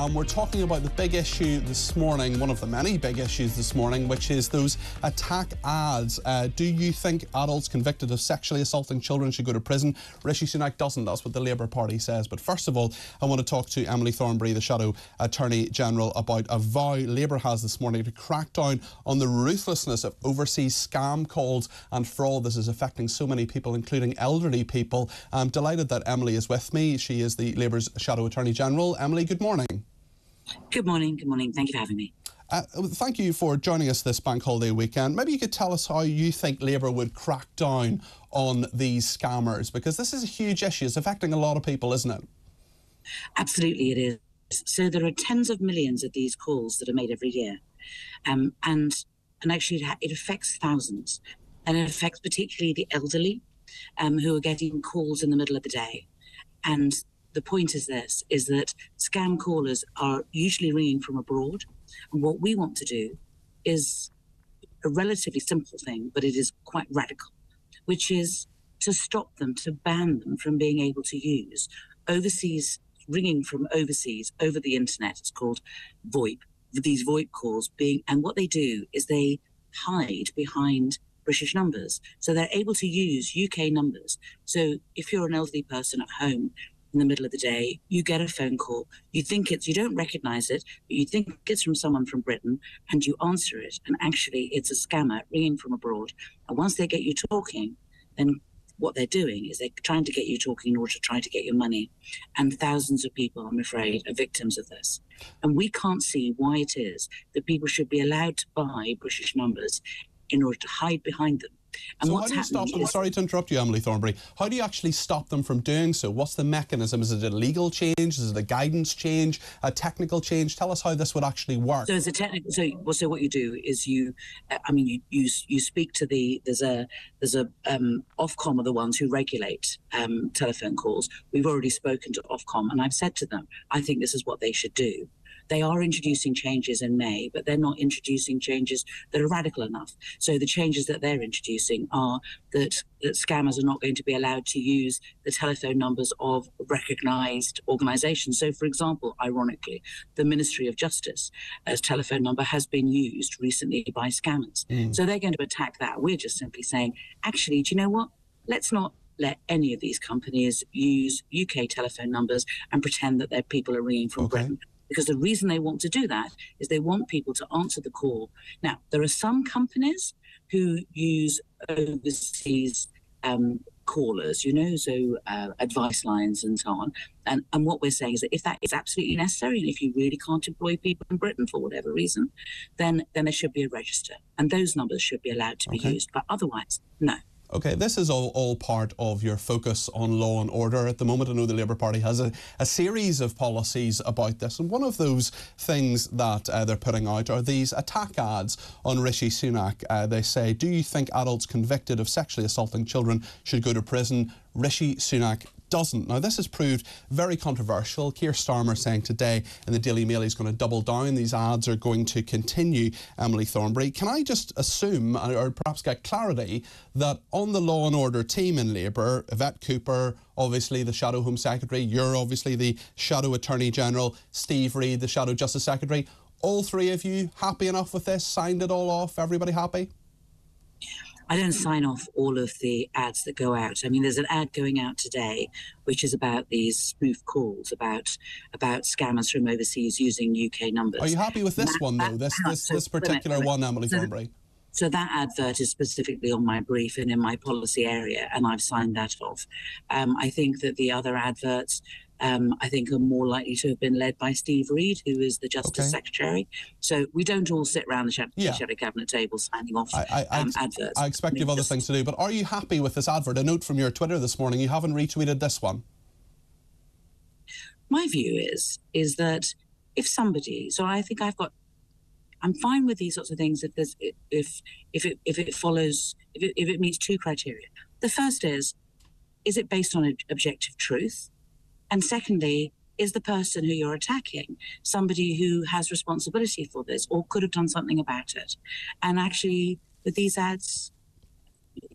We're talking about the big issue this morning, one of the many big issues this morning, which is those attack ads. Do you think adults convicted of sexually assaulting children should go to prison? Rishi Sunak doesn't. That's what the Labour Party says. But first of all, I want to talk to Emily Thornberry, the Shadow Attorney General, about a vow Labour has this morning to crack down on the ruthlessness of overseas scam calls and fraud. This is affecting so many people, including elderly people. I'm delighted that Emily is with me. She is the Labour's Shadow Attorney General. Emily, good morning. Good morning. Good morning. Thank you for having me. Thank you for joining us this bank holiday weekend. Maybe you could tell us how you think Labour would crack down on these scammers, because this is a huge issue. It's affecting a lot of people, isn't it? Absolutely, it is. So there are tens of millions of these calls that are made every year, and actually it affects thousands, and it affects particularly the elderly, who are getting calls in the middle of the day. And the point is that scam callers are usually ringing from abroad. And what we want to do is a relatively simple thing, but it is quite radical, which is to stop them, to ban them from being able to use ringing from overseas over the internet. It's called VoIP, these VoIP calls and what they do is they hide behind British numbers. So they're able to use UK numbers. So if you're an elderly person at home in the middle of the day, you get a phone call, you don't recognize it, but you think it's from someone from Britain, and you answer it, and actually it's a scammer ringing from abroad. And once they get you talking, then what they're doing is they're trying to get you talking in order to try to get your money. And thousands of people, I'm afraid, are victims of this. And we can't see why it is that people should be allowed to buy British numbers in order to hide behind them. And so what's how do you stop them? Sorry to interrupt you, Emily Thornberry. How do you actually stop them from doing so? What's the mechanism? Is it a legal change? Is it a guidance change? A technical change? Tell us how this would actually work. So, so what you do is you speak to there's a Ofcom are the ones who regulate telephone calls. We've already spoken to Ofcom, and I've said to them, I think this is what they should do. They are introducing changes in May, but they're not introducing changes that are radical enough. So the changes that they're introducing are that scammers are not going to be allowed to use the telephone numbers of recognised organisations. So, for example, ironically, the Ministry of Justice as telephone number has been used recently by scammers. So they're going to attack that. We're just simply saying, actually, do you know what? Let's not let any of these companies use UK telephone numbers and pretend that their people are ringing from Britain. Because the reason they want to do that is they want people to answer the call. Now, there are some companies who use overseas callers, so advice lines and so on. And what we're saying is that if that is absolutely necessary, and if you really can't employ people in Britain for whatever reason, then there should be a register. And those numbers should be allowed to be used. But otherwise, no. OK, this is all part of your focus on law and order at the moment. I know the Labour Party has a series of policies about this, and one of those things that they're putting out are these attack ads on Rishi Sunak. They say, do you think adults convicted of sexually assaulting children should go to prison? Rishi Sunak doesn't. Now, this has proved very controversial. Keir Starmer saying today in the Daily Mail he's going to double down. These ads are going to continue. Emily Thornberry, can I just assume, or perhaps get clarity, that on the Law and Order team in Labour, Yvette Cooper, obviously the Shadow Home Secretary, you're obviously the Shadow Attorney General, Steve Reid, the Shadow Justice Secretary, all three of you happy enough with this? Signed it all off? Everybody happy? I don't sign off all of the ads that go out. I mean, there's an ad going out today, which is about these spoof calls, about scammers from overseas using UK numbers. Are you happy with this one, though? This particular one, Emily Thornberry? So that advert is specifically on my brief and in my policy area, and I've signed that off. I think that the other adverts, I think, are more likely to have been led by Steve Reid, who is the Justice Secretary. So we don't all sit around the Shadow Cabinet table signing off adverts. I expect you have other things to do, but are you happy with this advert? A note from your Twitter this morning, you haven't retweeted this one. My view is that if somebody, so I think I'm fine with these sorts of things if it meets two criteria. The first is it based on objective truth? And secondly, is the person who you're attacking somebody who has responsibility for this or could have done something about it? And actually, with these ads,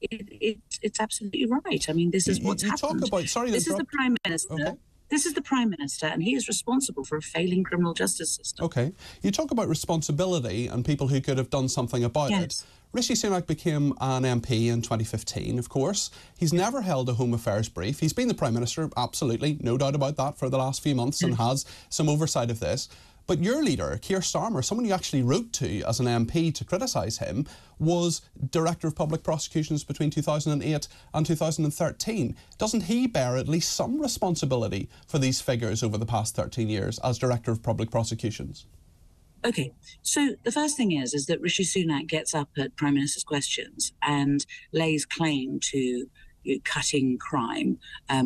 it's absolutely right. I mean, this is what's happened. Talk about, sorry, this is the Prime Minister. Okay. This is the Prime Minister, and he is responsible for a failing criminal justice system. OK. You talk about responsibility and people who could have done something about it. Rishi Sunak became an MP in 2015, of course. He's never held a Home Affairs brief. He's been the Prime Minister, absolutely, no doubt about that, for the last few months and has some oversight of this. But your leader, Keir Starmer, someone you actually wrote to as an MP to criticise him, was Director of Public Prosecutions between 2008 and 2013. Doesn't he bear at least some responsibility for these figures over the past 13 years as Director of Public Prosecutions? Okay, so the first thing is that Rishi Sunak gets up at Prime Minister's questions and lays claim to cutting crime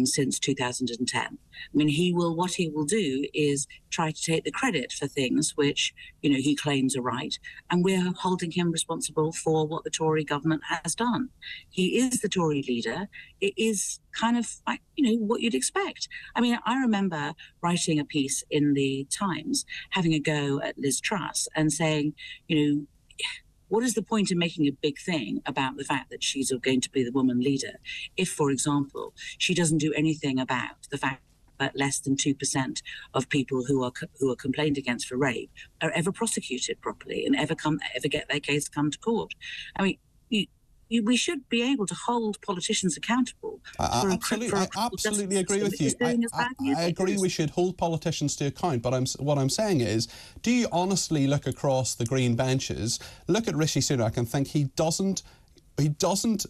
since 2010. I mean, what he will do is try to take the credit for things which, he claims are right, and we're holding him responsible for what the Tory government has done. He is the Tory leader. It is kind of like, what you'd expect. I mean, I remember writing a piece in the Times, having a go at Liz Truss and saying, what is the point in making a big thing about the fact that she's going to be the woman leader if, for example, she doesn't do anything about the fact that less than 2% of people who are complained against for rape are ever prosecuted properly and ever get their case come to court? I mean, we should be able to hold politicians accountable. I absolutely agree with you. I agree we should hold politicians to account, but what I'm saying is, do you honestly look across the green benches, look at Rishi Sunak and think he doesn't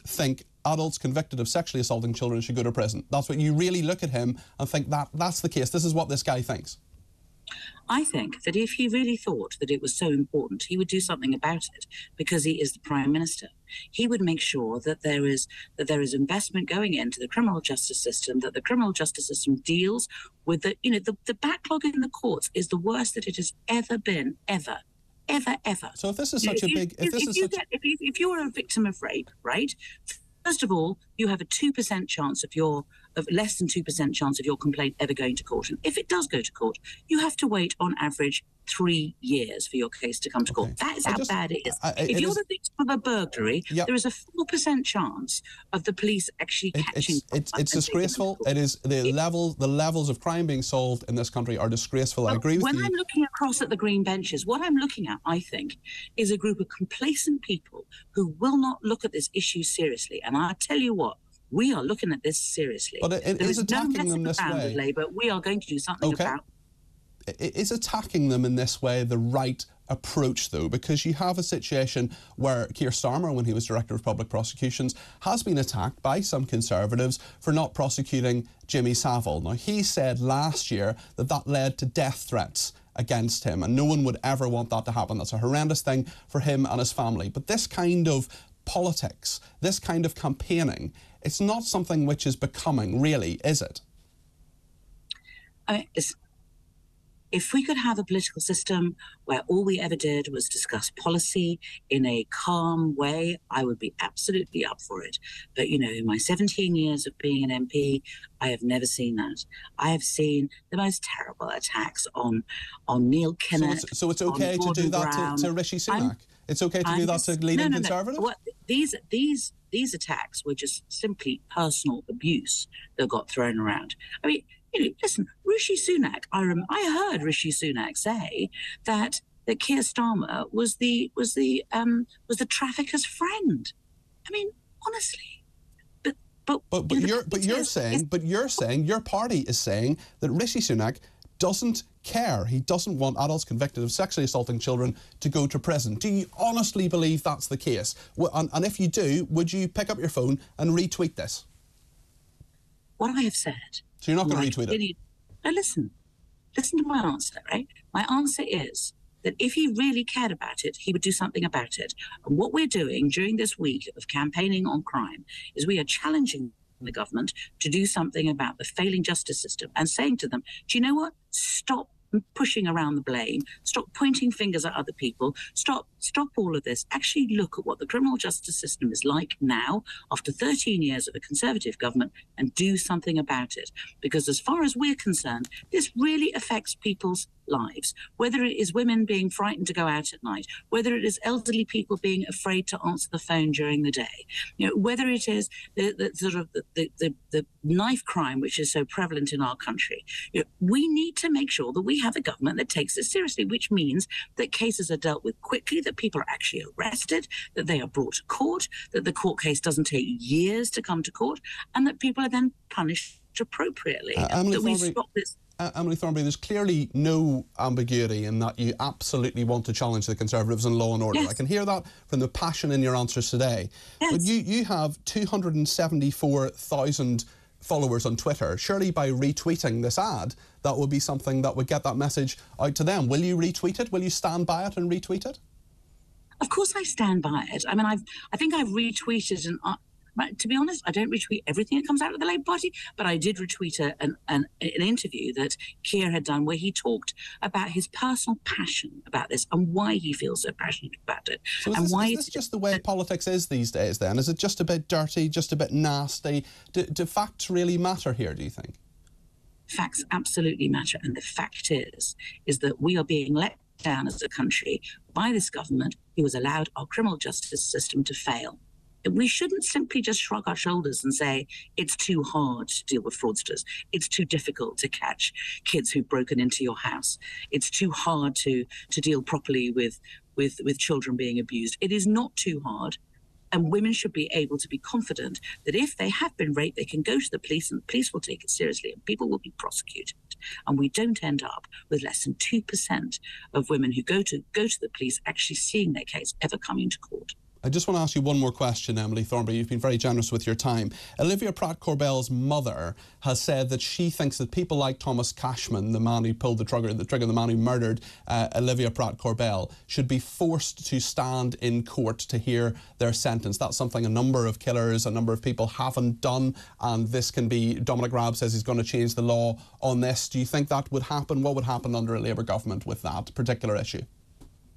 think adults convicted of sexually assaulting children should go to prison? That's what you really look at him and think that's the case. This is what this guy thinks. I think that if he really thought that it was so important, he would do something about it because he is the Prime Minister. He would make sure that there is investment going into the criminal justice system, that the criminal justice system deals with the backlog in the courts is the worst that it has ever been, ever. So if this is such a big... If you're a victim of rape, right, first of all, you have a 2% chance of less than 2% chance of your complaint ever going to court. And if it does go to court, you have to wait on average 3 years for your case to come to court. That is how bad it is. If you're the victim of a burglary, there is a 4% chance of the police actually catching. It's disgraceful. It is the levels of crime being solved in this country are disgraceful. Well, I agree with you. When I'm looking across at the green benches, what I'm looking at, I think, is a group of complacent people who will not look at this issue seriously. And I tell you what, we are looking at this seriously. But it is attacking them this way. Labour, we are going to do something about. Is attacking them in this way the right approach, though? Because you have a situation where Keir Starmer, when he was Director of Public Prosecutions, has been attacked by some Conservatives for not prosecuting Jimmy Savile. Now, he said last year that led to death threats against him, and no one would ever want that to happen. That's a horrendous thing for him and his family. But this kind of politics, this kind of campaigning, it's not something which is becoming, really, is it? If we could have a political system where all we ever did was discuss policy in a calm way, I would be absolutely up for it. But, in my 17 years of being an MP, I have never seen that. I have seen the most terrible attacks on Neil Kinnock. So it's okay to do that to Rishi Sunak? It's okay to do that to leading Conservatives? Well, these attacks were just simply personal abuse that got thrown around. I mean, listen, Rishi Sunak. I heard Rishi Sunak say that Keir Starmer was the trafficker's friend. I mean, honestly, but you're saying your party is saying that Rishi Sunak doesn't care. He doesn't want adults convicted of sexually assaulting children to go to prison. Do you honestly believe that's the case? And if you do, would you pick up your phone and retweet this? What I have said. So you're not going to retweet it? No, listen to my answer, right? My answer is that if he really cared about it, he would do something about it. And what we're doing during this week of campaigning on crime is we are challenging the government to do something about the failing justice system and saying to them, do you know what? Stop pushing around the blame. Stop pointing fingers at other people. Stop stop all of this, actually look at what the criminal justice system is like now, after 13 years of a Conservative government, and do something about it. Because as far as we're concerned, this really affects people's lives, whether it is women being frightened to go out at night, whether it is elderly people being afraid to answer the phone during the day, whether it is the knife crime, which is so prevalent in our country. We need to make sure that we have a government that takes this seriously, which means that cases are dealt with quickly, that people are actually arrested, that they are brought to court, that the court case doesn't take years to come to court, and that people are then punished appropriately. That we stop this. Emily Thornberry, there's clearly no ambiguity in that you absolutely want to challenge the Conservatives in law and order. Yes. I can hear that from the passion in your answers today. Yes. But you have 274,000 followers on Twitter. Surely by retweeting this ad, that would be something that would get that message out to them. Will you retweet it? Will you stand by it and retweet it? Of course I stand by it. I mean, I think I've retweeted to be honest, I don't retweet everything that comes out of the Labour Party, but I did retweet an interview that Keir had done where he talked about his personal passion about this and why he feels so passionate about it. So is this just the way politics is these days then? Is it just a bit dirty, just a bit nasty? Do facts really matter here, do you think? Facts absolutely matter. And the fact is that we are being let down as a country by this government who has allowed our criminal justice system to fail. We shouldn't simply just shrug our shoulders and say it's too hard to deal with fraudsters. It's too difficult to catch kids who've broken into your house. It's too hard to deal properly with children being abused. It is not too hard. And women should be able to be confident that if they have been raped, they can go to the police and the police will take it seriously and people will be prosecuted. And we don't end up with less than 2% of women who go to the police actually seeing their case ever coming to court. I just want to ask you one more question, Emily Thornberry. You've been very generous with your time. Olivia Pratt-Corbell's mother has said that she thinks that people like Thomas Cashman, the man who pulled the trigger, the man who murdered Olivia Pratt-Corbell, should be forced to stand in court to hear their sentence. That's something a number of killers, a number of people haven't done, and this can be... Dominic Raab says he's going to change the law on this. Do you think that would happen? What would happen under a Labour government with that particular issue?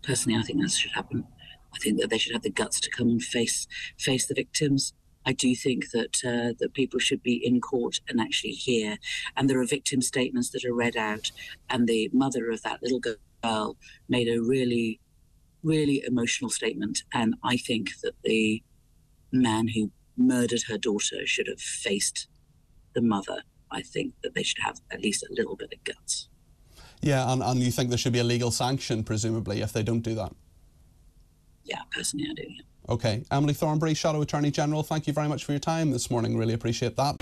Personally, I think that should happen. I think that they should have the guts to come and face the victims. I do think that that people should be in court and actually hear. And there are victim statements that are read out. And the mother of that little girl made a really, really emotional statement. And I think that the man who murdered her daughter should have faced the mother. I think that they should have at least a little bit of guts. Yeah, and you think there should be a legal sanction, presumably, if they don't do that? Yeah, personally I do, yeah. OK. Emily Thornberry, Shadow Attorney General, thank you very much for your time this morning. Really appreciate that.